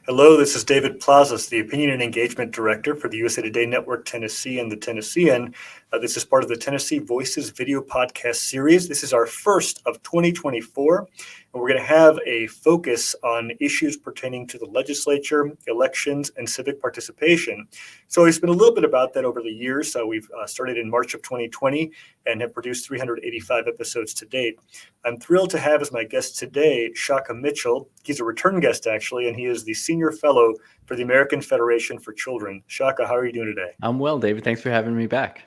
Hello, this is David Plazas, the Opinion and Engagement Director for the USA Today Network Tennessee and the Tennessean. This is part of the Tennessee Voices video podcast series. This is our first of 2024, and we're going to have a focus on issues pertaining to the legislature, elections, and civic participation. So it's been a little bit about that over the years. We've started in March of 2020 and have produced 385 episodes to date. I'm thrilled to have as my guest today, Shaka Mitchell. He's a return guest, actually, and he is the Senior Fellow for the American Federation for Children. Shaka, how are you doing today? I'm well, David. Thanks for having me back.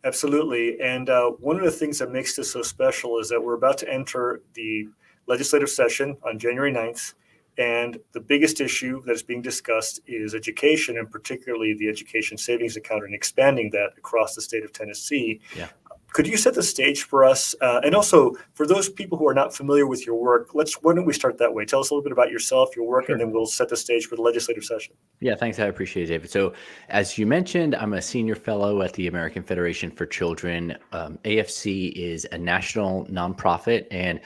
Absolutely. And one of the things that makes this so special is that we're about to enter the legislative session on January 9th. And the biggest issue that is being discussed is education, and particularly the education savings account and expanding that across the state of Tennessee. Yeah. Could you set the stage for us? And also, for those people who are not familiar with your work, why don't we start that way? Tell us a little bit about yourself, your work, Sure. And then we'll set the stage for the legislative session. Yeah, thanks. I appreciate it, David. So as you mentioned, I'm a senior fellow at the American Federation for Children. AFC is a national nonprofit, and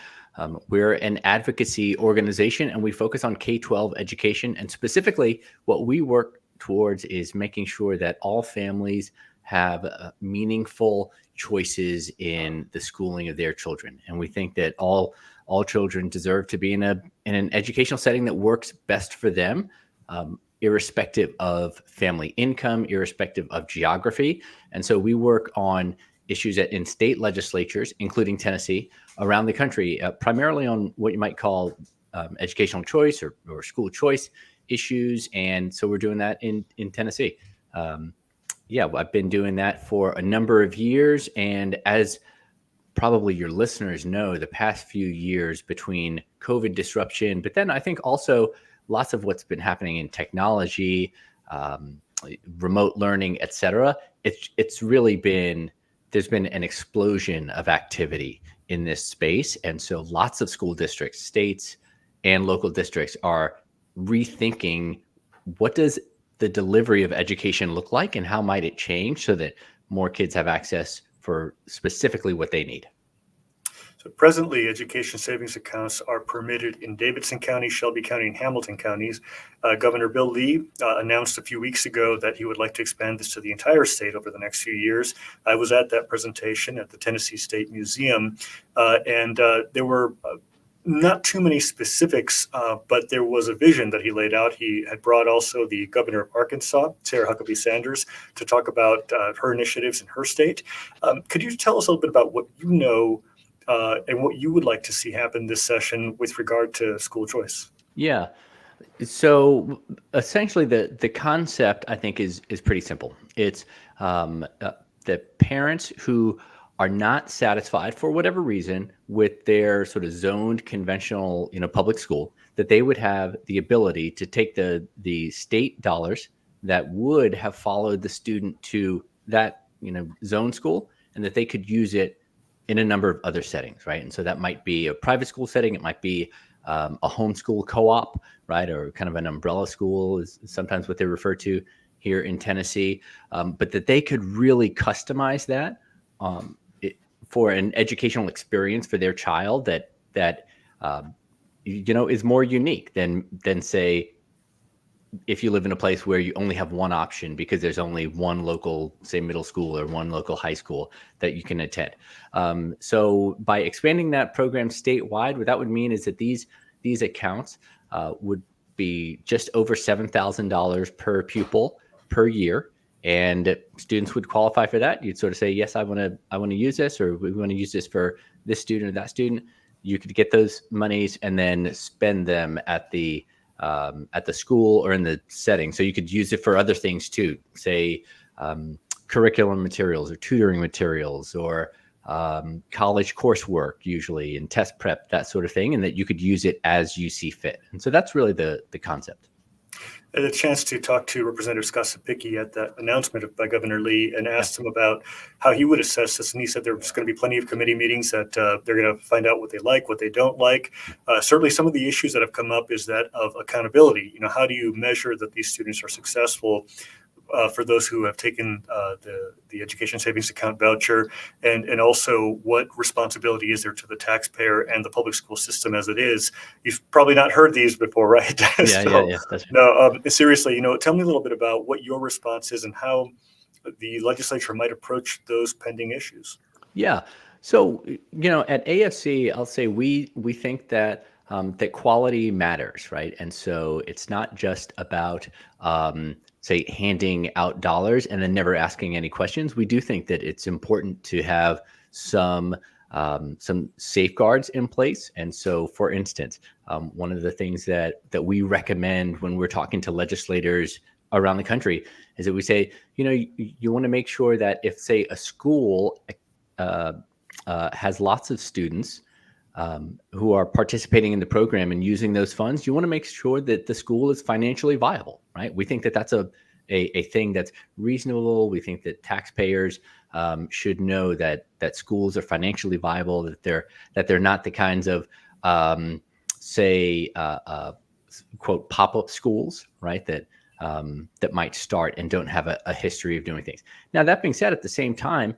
we're an advocacy organization, and we focus on K-12 education. And specifically, what we work towards is making sure that all families have meaningful choices in the schooling of their children. And we think that all children deserve to be in an educational setting that works best for them, irrespective of family income, irrespective of geography. And so we work on issues in state legislatures, including Tennessee, around the country, primarily on what you might call educational choice or school choice issues. And so we're doing that in Tennessee. I've been doing that for a number of years. And as probably your listeners know, the past few years between COVID disruption, but then I think also lots of what's been happening in technology, remote learning, et cetera, it's really there's been an explosion of activity in this space. And so lots of school districts, states, and local districts are rethinking what does the delivery of education look like and how might it change so that more kids have access for specifically what they need. So presently, education savings accounts are permitted in Davidson County, Shelby County, and Hamilton counties. Governor Bill Lee announced a few weeks ago that he would like to expand this to the entire state over the next few years. I was at that presentation at the Tennessee State Museum, and there were not too many specifics, but there was a vision that he laid out. He had brought also the governor of Arkansas, Sarah Huckabee Sanders, to talk about her initiatives in her state. Could you tell us a little bit about what you know and what you would like to see happen this session with regard to school choice? Yeah. So essentially the concept, I think, is pretty simple. It's the parents who are not satisfied for whatever reason with their sort of zoned conventional, public school, that they would have the ability to take the state dollars that would have followed the student to that, zone school, and that they could use it in a number of other settings, right? And so that might be a private school setting. It might be a homeschool co-op, right? Or kind of an umbrella school is sometimes what they refer to here in Tennessee. But that they could really customize that for an educational experience for their child that is more unique than say, if you live in a place where you only have one option because there's only one local, say, middle school or one local high school that you can attend. So by expanding that program statewide, what that would mean is that these accounts would be just over $7,000 per pupil per year. And students would qualify for that. You'd sort of say, yes, I want to use this, or we want to use this for this student or that student. You could get those monies and then spend them at the school or in the setting. So you could use it for other things too, say curriculum materials or tutoring materials or college coursework usually, and test prep, that sort of thing, and that you could use it as you see fit. And so that's really the concept. I had a chance to talk to Representative Scott Sapicki at that announcement by Governor Lee and asked him about how he would assess this. And he said there's going to be plenty of committee meetings that they're going to find out what they like, what they don't like. Certainly some of the issues that have come up is that of accountability. How do you measure that these students are successful for those who have taken the education savings account voucher, and also what responsibility is there to the taxpayer and the public school system as it is? You've probably not heard these before, right? Yeah. That's right. No, seriously, tell me a little bit about what your response is and how the legislature might approach those pending issues. Yeah. So, at AFC, I'll say we think that that quality matters, right? And so it's not just about say handing out dollars and then never asking any questions. We do think that it's important to have some safeguards in place. And so, for instance, one of the things that we recommend when we're talking to legislators around the country is that we say, you want to make sure that if, say, a school has lots of students who are participating in the program and using those funds, you want to make sure that the school is financially viable, right? We think that that's a thing that's reasonable. We think that taxpayers should know that schools are financially viable, that they're not the kinds of quote pop-up schools, right? That might start and don't have a history of doing things. Now, that being said, at the same time,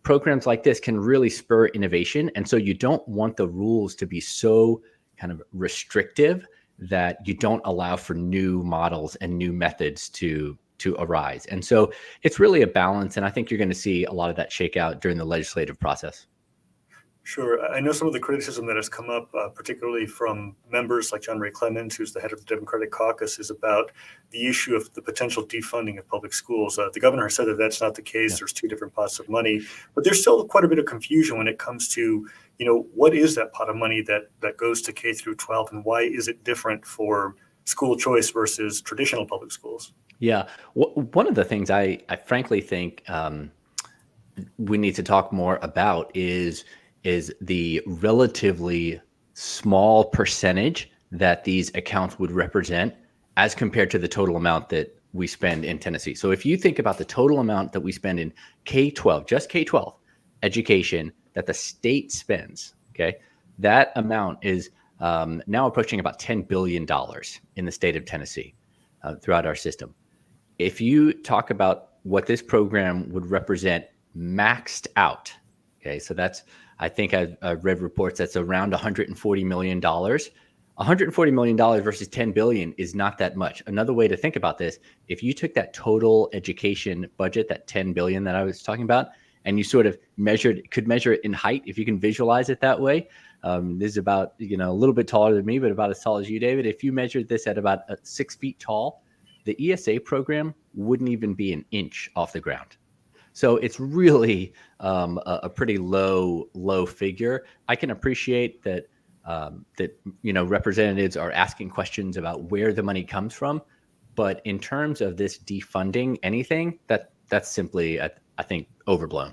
programs like this can really spur innovation. And so you don't want the rules to be so kind of restrictive that you don't allow for new models and new methods to arise. And so it's really a balance. And I think you're going to see a lot of that shake out during the legislative process. Sure. I know some of the criticism that has come up, particularly from members like John Ray Clemens, who's the head of the Democratic caucus, is about the issue of the potential defunding of public schools. The governor has said that that's not the case. Yeah. There's two different pots of money, but there's still quite a bit of confusion when it comes to, what is that pot of money that goes to K through 12, and why is it different for school choice versus traditional public schools? Yeah. One of the things I frankly think we need to talk more about is the relatively small percentage that these accounts would represent as compared to the total amount that we spend in Tennessee. So if you think about the total amount that we spend in K-12, just K-12 education that the state spends, okay, that amount is now approaching about $10 billion in the state of Tennessee throughout our system. If you talk about what this program would represent maxed out, okay, so that's, I think I've read reports that's around $140 million. $140 million versus $10 billion is not that much. Another way to think about this, if you took that total education budget, that $10 billion that I was talking about, and you sort of could measure it in height, if you can visualize it that way. This is about, a little bit taller than me, but about as tall as you, David. If you measured this at about 6 feet tall, the ESA program wouldn't even be an inch off the ground. So it's really a pretty low figure. I can appreciate that representatives are asking questions about where the money comes from, but in terms of this defunding anything, that's simply I think overblown.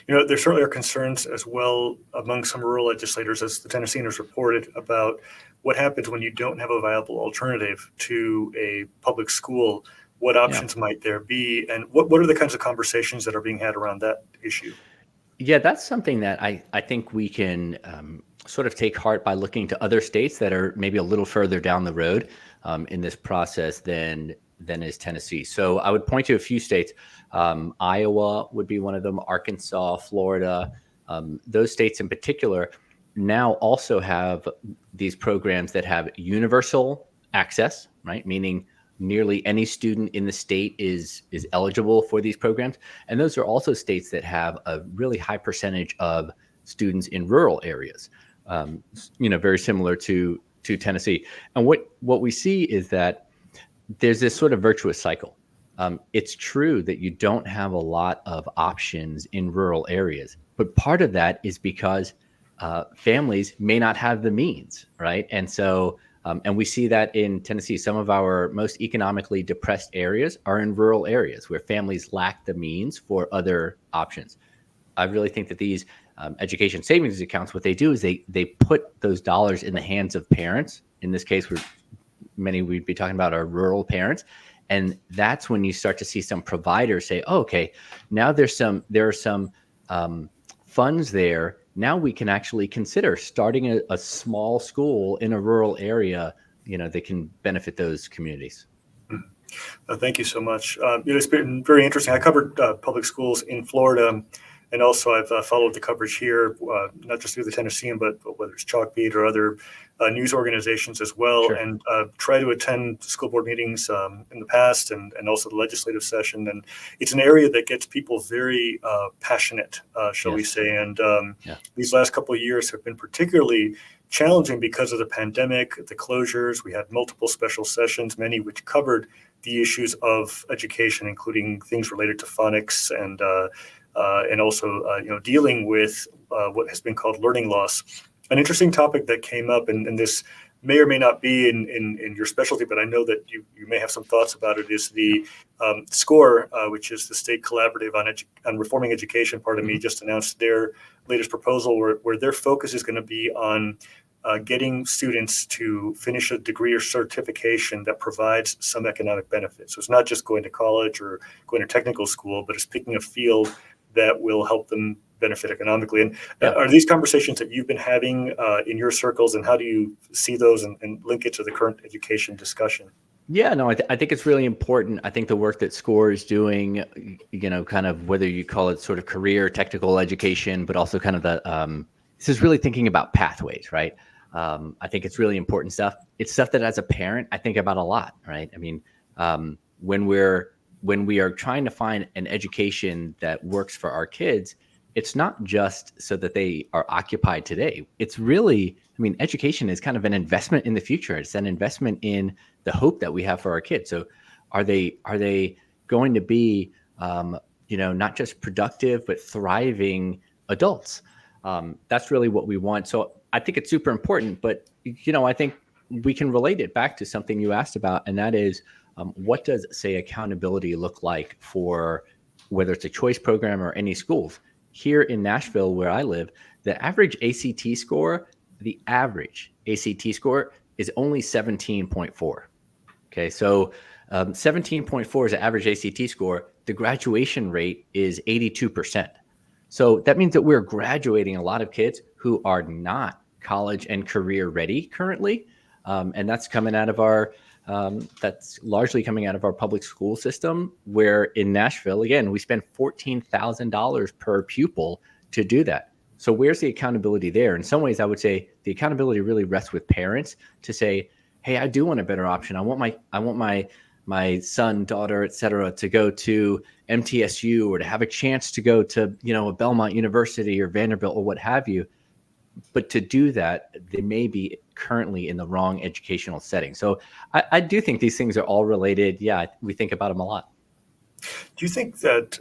There certainly are concerns as well among some rural legislators, as the Tennessean has reported, about what happens when you don't have a viable alternative to a public school. What options might there be? And what are the kinds of conversations that are being had around that issue? Yeah, that's something that I think we can sort of take heart by looking to other states that are maybe a little further down the road in this process than is Tennessee. So I would point to a few states. Iowa would be one of them, Arkansas, Florida. Those states in particular now also have these programs that have universal access, right? Meaning nearly any student in the state is eligible for these programs. And those are also states that have a really high percentage of students in rural areas, very similar to Tennessee. And what we see is that there's this sort of virtuous cycle. It's true that you don't have a lot of options in rural areas, but part of that is because families may not have the means, right? And so, and we see that in Tennessee. Some of our most economically depressed areas are in rural areas where families lack the means for other options. I really think that these education savings accounts, what they do is they put those dollars in the hands of parents. In this case, many we'd be talking about are rural parents. And that's when you start to see some providers say, oh, okay, now there are some funds there. Now we can actually consider starting a small school in a rural area, that can benefit those communities. Thank you so much. It's been very interesting. I covered public schools in Florida, and also I've followed the coverage here, not just through the Tennessean, but whether it's Chalkbeat or other news organizations as well, Sure. and try to attend school board meetings in the past, and also the legislative session. And it's an area that gets people very passionate, shall we Yes. say. And Yeah. these last couple of years have been particularly challenging because of the pandemic, the closures. We had multiple special sessions, many which covered the issues of education, including things related to phonics and also dealing with what has been called learning loss. An interesting topic that came up, and this may or may not be in your specialty, but I know that you may have some thoughts about it, is the SCORE, which is the State Collaborative on Reforming Education. Pardon me, just announced their latest proposal where their focus is going to be on getting students to finish a degree or certification that provides some economic benefit. So it's not just going to college or going to technical school, but it's picking a field that will help them benefit economically. And Yeah. are these conversations that you've been having in your circles, and how do you see those and link it to the current education discussion? Yeah, no, I think it's really important. I think the work that SCORE is doing, kind of whether you call it sort of career technical education, but also kind of this is really thinking about pathways, right? I think it's really important stuff. It's stuff that as a parent, I think about a lot, right? I mean, when we are trying to find an education that works for our kids, it's not just so that they are occupied today. It's really, I mean, education is kind of an investment in the future. It's an investment in the hope that we have for our kids. So are they going to be, not just productive, but thriving adults? That's really what we want. So I think it's super important, but, I think we can relate it back to something you asked about, and that is, what does, say, accountability look like for whether it's a choice program or any schools? Here in Nashville, where I live, the average ACT score is only 17.4. Okay, so 17.4 is the average ACT score. The graduation rate is 82%. So that means that we're graduating a lot of kids who are not college and career ready currently. And that's coming out of that's largely coming out of our public school system, where in Nashville, again, we spend $14,000 per pupil to do that. So where's the accountability there? In some ways, I would say the accountability really rests with parents to say, hey, I do want a better option. I want my son, daughter, et cetera, to go to MTSU or to have a chance to go to, a Belmont University or Vanderbilt or what have you. But to do that, they may be currently in the wrong educational setting. So I do think these things are all related. Yeah, we think about them a lot. Do you think that,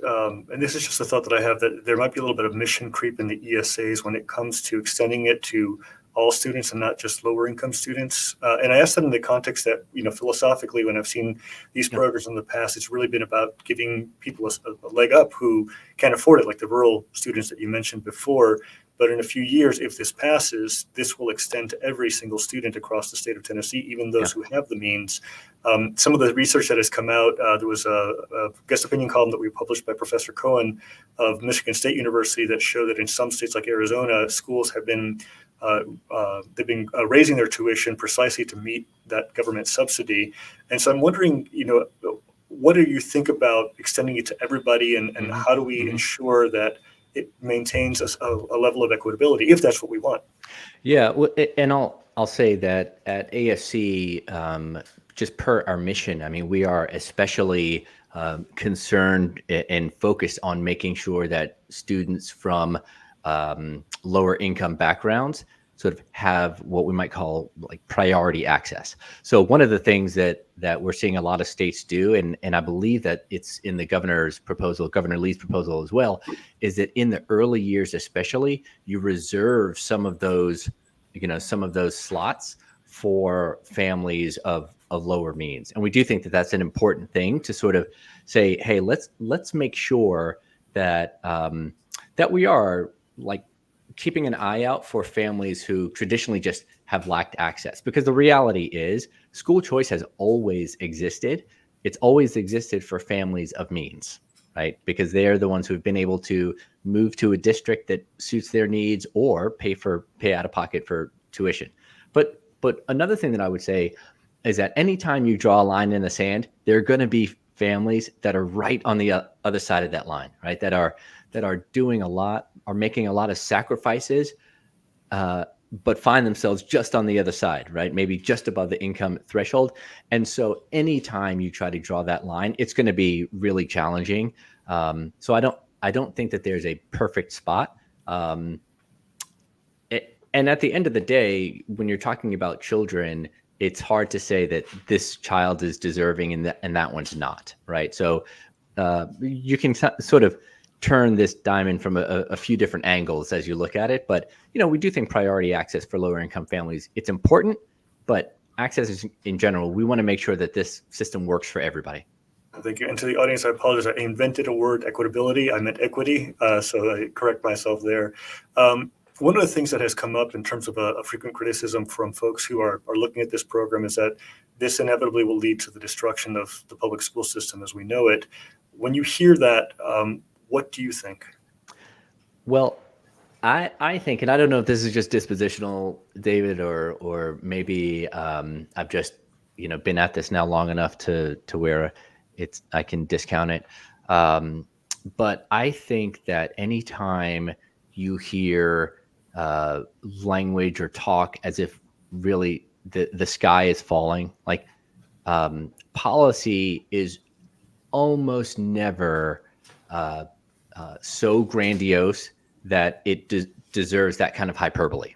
and this is just a thought that I have, that there might be a little bit of mission creep in the ESAs when it comes to extending it to all students and not just lower income students? And I ask that in the context that, philosophically, when I've seen these programs in the past, it's really been about giving people a leg up who can't afford it, like the rural students that you mentioned before. But in a few years, if this passes, this will extend to every single student across the state of Tennessee, even those who have the means. Some of the research that has come out, there was a guest opinion column that we published by Professor Cohen of Michigan State University that showed that in some states like Arizona, schools have been raising their tuition precisely to meet that government subsidy. And so I'm wondering, what do you think about extending it to everybody, and how do we ensure that it maintains a level of equitability, if that's what we want? Yeah, well, and I'll say that at AFC, just per our mission, I mean, we are especially concerned and focused on making sure that students from lower income backgrounds sort of have what we might call like priority access. So one of the things that we're seeing a lot of states do, and I believe that it's in the governor's proposal, Governor Lee's proposal as well, is that in the early years especially, you reserve some of those slots for families of lower means. And we do think that that's an important thing to sort of say, hey, let's make sure that that we are like keeping an eye out for families who traditionally just have lacked access. Because the reality is school choice has always existed. It's always existed for families of means, right? Because they're the ones who've been able to move to a district that suits their needs or pay out of pocket for tuition. But another thing that I would say, is that anytime you draw a line in the sand, there are going to be families that are right on the other side of that line, right? That are doing a lot, are making a lot of sacrifices, but find themselves just on the other side, right? Maybe just above the income threshold. And so anytime you try to draw that line, it's going to be really challenging. So I don't think that there's a perfect spot. And at the end of the day, when you're talking about children, it's hard to say that this child is deserving and that one's not, right? So you can sort of turn this diamond from a few different angles as you look at it. But, we do think priority access for lower income families, it's important, but access is, in general, we want to make sure that this system works for everybody. Thank you. And to the audience, I apologize. I invented a word, equitability. I meant equity. So I correct myself there. One of the things that has come up in terms of a frequent criticism from folks who are looking at this program is that this inevitably will lead to the destruction of the public school system as we know it. When you hear that, what do you think? Well, I think, and I don't know if this is just dispositional, David, or maybe I've just been at this now long enough to where I can discount it. But I think that anytime you hear language or talk as if really the sky is falling, like policy is almost never so grandiose that it deserves that kind of hyperbole,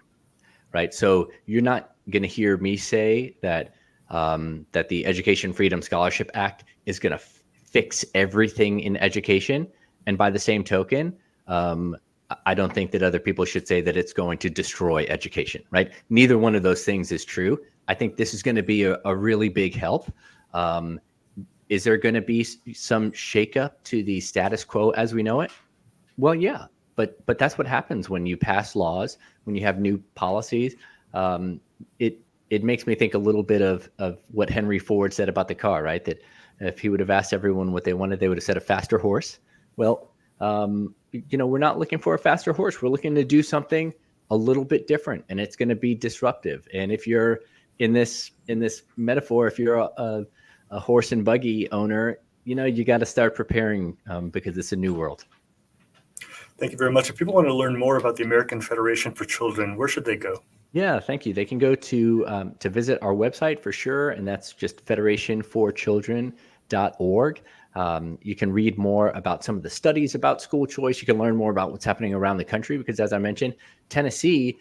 right? So you're not going to hear me say that that the Education Freedom Scholarship Act is going to fix everything in education, and by the same token, I don't think that other people should say that it's going to destroy education, right? Neither one of those things is true. I think this is going to be a really big help. Is there going to be some shakeup to the status quo as we know it? Well, yeah, but that's what happens when you pass laws, when you have new policies. It makes me think a little bit of what Henry Ford said about the car, right? That if he would have asked everyone what they wanted, they would have said a faster horse. Well, we're not looking for a faster horse. We're looking to do something a little bit different, and it's going to be disruptive. And if you're in this metaphor, if you're a horse and buggy owner, you got to start preparing because it's a new world. Thank you very much. If people want to learn more about the American Federation for Children, where should they go? Yeah, thank you. They can go to visit our website for sure, and that's just federationforchildren.org. You can read more about some of the studies about school choice. You can learn more about what's happening around the country because, as I mentioned, Tennessee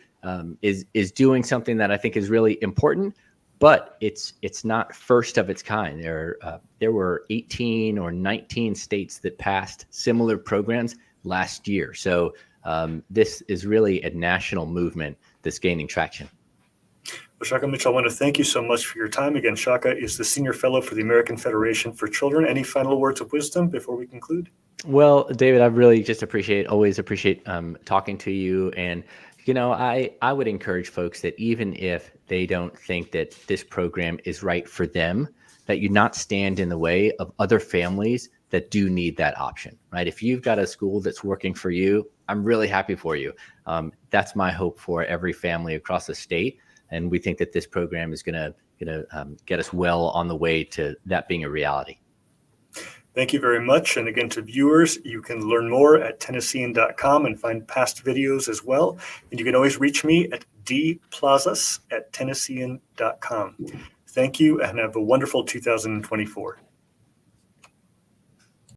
is doing something that I think is really important, but it's not first of its kind. There were 18 or 19 states that passed similar programs last year. So this is really a national movement that's gaining traction. Well, Shaka Mitchell, I want to thank you so much for your time. Again, Shaka is the Senior Fellow for the American Federation for Children. Any final words of wisdom before we conclude? Well, David, I really just always appreciate talking to you. And, I would encourage folks that even if they don't think that this program is right for them, that you not stand in the way of other families that do need that option, right? If you've got a school that's working for you, I'm really happy for you. That's my hope for every family across the state. And we think that this program is going to get us well on the way to that being a reality. Thank you very much. And again, to viewers, you can learn more at Tennessean.com and find past videos as well. And you can always reach me at dplazas@Tennessean.com. Thank you and have a wonderful 2024.